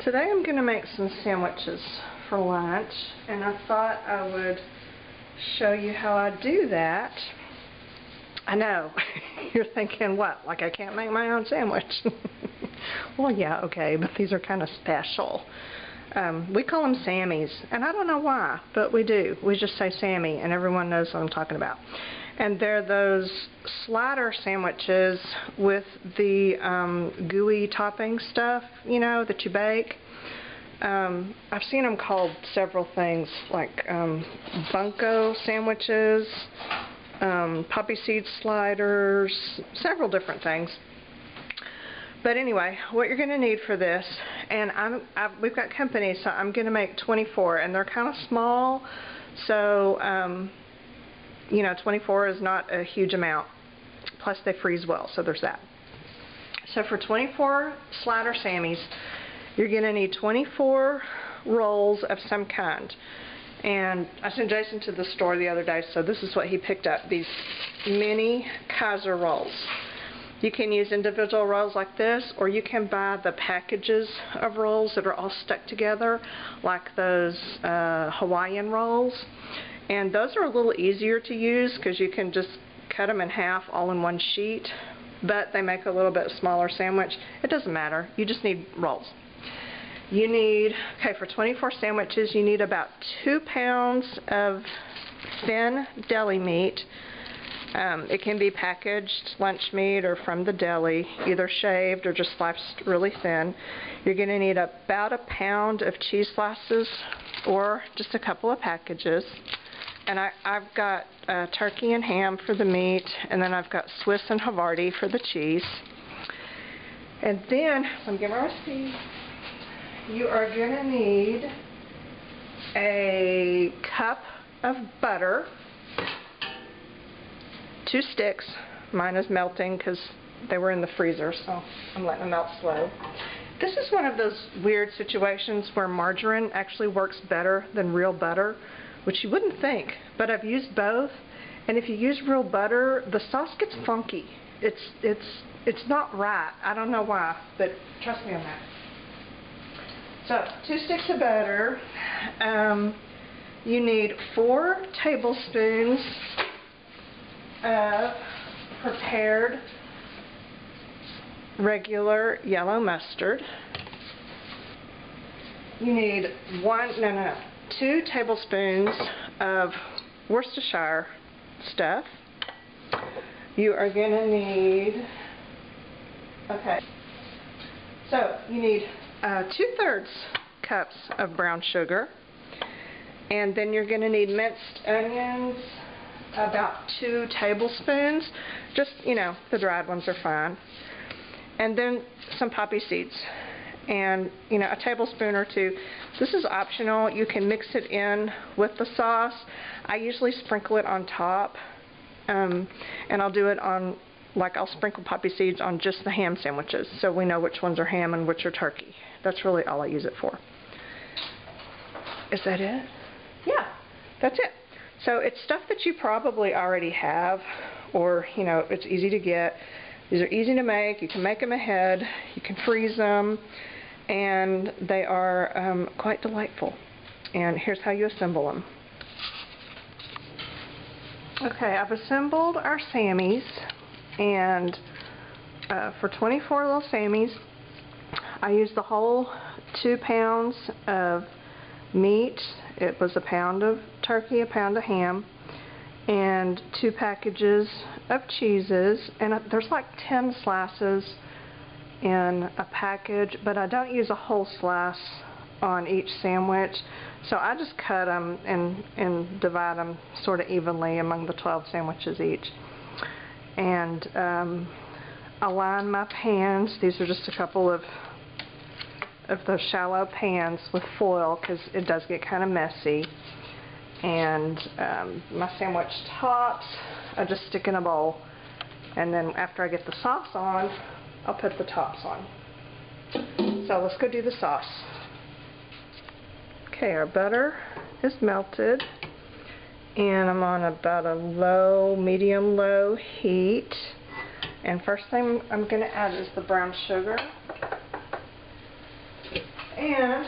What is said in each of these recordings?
Today I'm going to make some sandwiches for lunch, and I thought I would show you how I do that. I know, you're thinking, what, like I can't make my own sandwich? Well, yeah, okay, but these are kind of special. We call them Sammies, and I don't know why, but we do. We just say Sammy, and everyone knows what I'm talking about. And they're those slider sandwiches with the gooey topping stuff, you know, that you bake. I've seen them called several things, like bunko sandwiches, poppy seed sliders, several different things. But anyway, what you're going to need for this, and we've got company, so I'm going to make 24, and they're kind of small, so you know, 24 is not a huge amount. Plus they freeze well, so there's that. So for 24 slider Sammies, you're going to need 24 rolls of some kind. And I sent Jason to the store the other day, so this is what he picked up, these mini Kaiser rolls. You can use individual rolls like this, or you can buy the packages of rolls that are all stuck together, like those Hawaiian rolls. And those are a little easier to use because you can just cut them in half all in one sheet, but they make a little bit smaller sandwich. It doesn't matter. You just need rolls. You need, okay, for 24 sandwiches, you need about 2 pounds of thin deli meat. It can be packaged lunch meat or from the deli, either shaved or just sliced really thin. You're going to need about 1 pound of cheese slices or just a couple of packages. And I've got turkey and ham for the meat, and then I've got Swiss and Havarti for the cheese. And then, let me get my recipe. You are going to need a cup of butter, 2 sticks. Mine is melting because they were in the freezer, so I'm letting them melt slow. This is one of those weird situations where margarine actually works better than real butter, which you wouldn't think, but I've used both, and if you use real butter, the sauce gets funky. It's not right. I don't know why, but trust me on that. So, 2 sticks of butter. You need 4 tablespoons of prepared regular yellow mustard. You need 2 tablespoons of Worcestershire stuff. You are going to need, okay, so you need 2/3 cups of brown sugar, and then you're going to need minced onions, about 2 tablespoons, just, you know, the dried ones are fine, and then some poppy seeds, and, you know, a tablespoon or 2. This is optional. You can mix it in with the sauce. I usually sprinkle it on top, and I'll do it on, like, I'll sprinkle poppy seeds on just the ham sandwiches, so we know which ones are ham and which are turkey. That's really all I use it for. Is that it? Yeah, that's it. So it's stuff that you probably already have, or, you know, it's easy to get. These are easy to make. You can make them ahead. You can freeze them, and they are quite delightful. And here's how you assemble them. Okay, I've assembled our Sammies, and for 24 little Sammies, I used the whole 2 pounds of meat. It was 1 pound of turkey, 1 pound of ham, and 2 packages of cheeses, and there's like 10 slices in a package, but I don't use a whole slice on each sandwich, so I just cut them and divide them sort of evenly among the 12 sandwiches each. And I line my pans. These are just a couple of those shallow pans with foil because it does get kind of messy. And my sandwich tops I just stick in a bowl, and then after I get the sauce on, I'll put the tops on. So let's go do the sauce. Okay, our butter is melted, and I'm on about a medium-low heat. And first thing I'm going to add is the brown sugar. And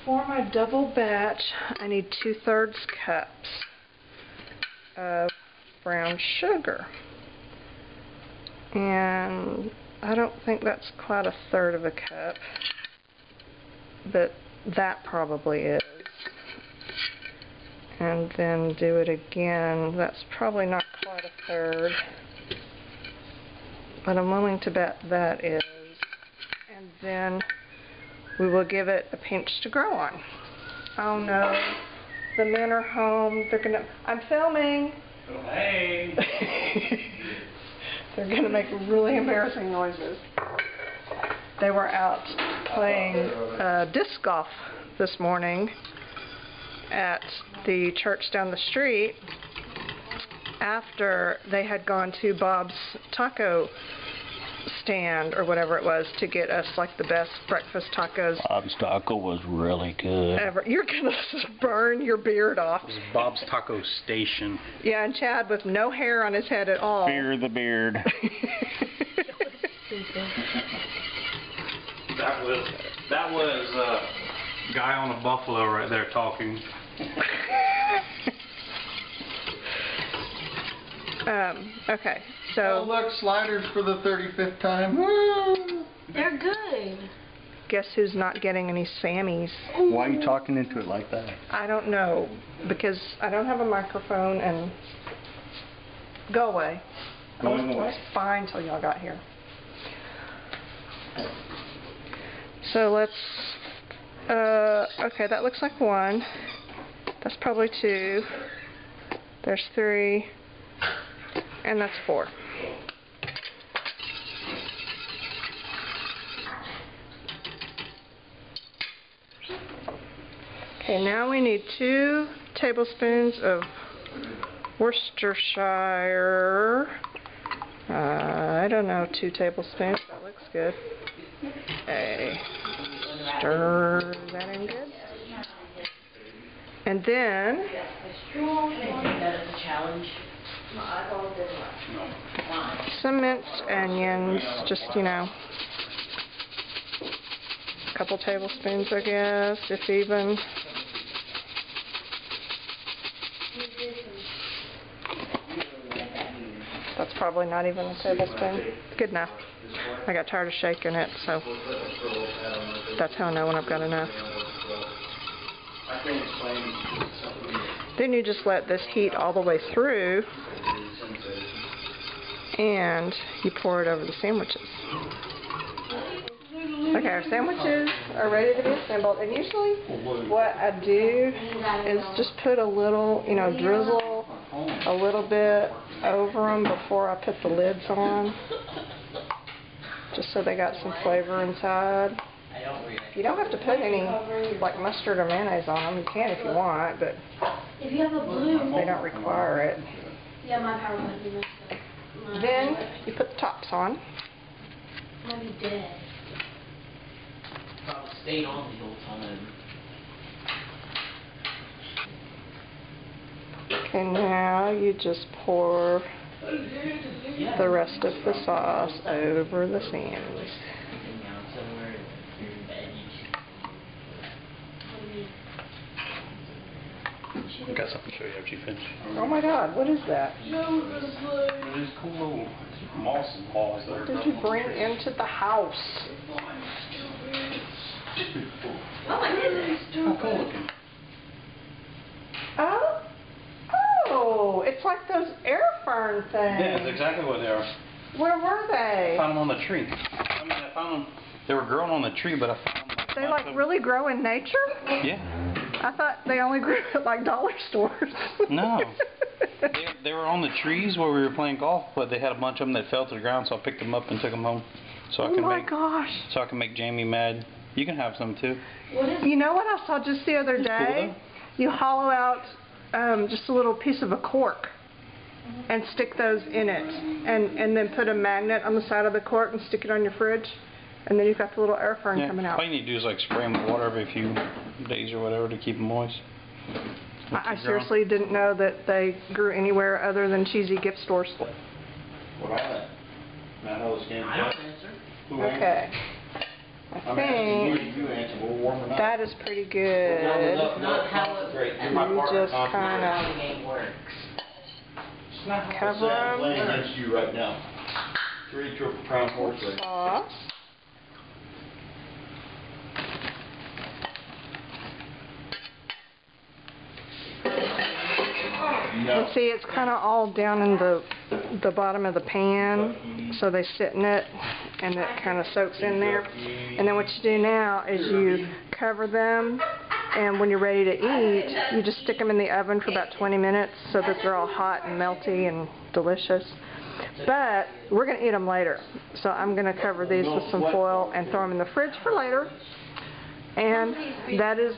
for my double batch, I need 2/3 cups of brown sugar. And I don't think that's quite 1/3 of a cup, but that probably is. And then do it again. That's probably not quite 1/3, but I'm willing to bet that is. And then we will give it a pinch to grow on. Oh no, the men are home. They're gonna, I'm filming. Hey. They're gonna make really embarrassing noises. They were out playing disc golf this morning at the church down the street after they had gone to Bob's taco stand or whatever it was to get us like the best breakfast tacos. Bob's taco was really good. Ever. You're gonna burn your beard off. It was Bob's Taco Station. Yeah, and Chad with no hair on his head at all. Fear the beard. That was guy on a buffalo right there talking. Okay, so... Oh, look, sliders for the 35th time. Woo! They're good. Guess who's not getting any Sammies? Why are you talking into it like that? I don't know, because I don't have a microphone and... Go away. I was fine till y'all got here. So let's... okay, that looks like 1. That's probably 2. There's 3. And that's 4. Okay, now we need 2 tablespoons of Worcestershire. I don't know, 2 tablespoons. That looks good. Okay. Stir that in good. And then some minced onions, just, you know, a couple tablespoons, I guess, if even. That's probably not even a tablespoon. Good enough. I got tired of shaking it, so that's how I know when I've got enough. Then you just let this heat all the way through, and you pour it over the sandwiches. Okay, our sandwiches are ready to be assembled, and usually what I do is just put a little, you know, drizzle a little bit over them before I put the lids on, just so they got some flavor inside. You don't have to put any like mustard or mayonnaise on them. You can if you want, but if you have a blue, they don't require it. Yeah, my power might be messed up. Then you put the tops on. Might be dead. Probably stayed on the whole time. Okay, now you just pour the rest of the sauce over the Sammies. I got something to show you after you finish. Oh my God, what is that? These cool little moss balls there. What did you bring into the house? Oh my goodness. How cool looking. Oh? Oh, it's like those air fern things. Yeah, that's exactly what they are. Where were they? I found them on the tree. I mean, I found them, they were growing on the tree, but I found them. They like really grow in nature? Yeah. I thought they only grew at like dollar stores. No. They were on the trees where we were playing golf, but they had a bunch of them that fell to the ground, so I picked them up and took them home. So I Oh can my make, gosh. so I can make Jamie mad. You can have some too. You know what I saw just the other day? You hollow out just a little piece of a cork and stick those in it, and then put a magnet on the side of the cork and stick it on your fridge, and then you've got the little air fern coming out. All you need to do is like spray them with water every few days or whatever to keep them moist. I seriously didn't know that they grew anywhere other than cheesy gift stores. What are they? I don't answer. Okay. I I'm asking you, think you answer, we'll warm it up. that is pretty good. Not how You just kind of game works. cover I'm playing them. against you right now. 3 Triple Crown horse race. Sauce. No. And see, it's kind of all down in the bottom of the pan, so they sit in it, and it kind of soaks in there. And then what you do now is you cover them, and when you're ready to eat, you just stick them in the oven for about 20 minutes so that they're all hot and melty and delicious. But we're going to eat them later, so I'm going to cover these with some foil and throw them in the fridge for later. And that is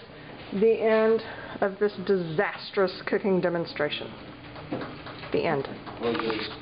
the end of this disastrous cooking demonstration. The end.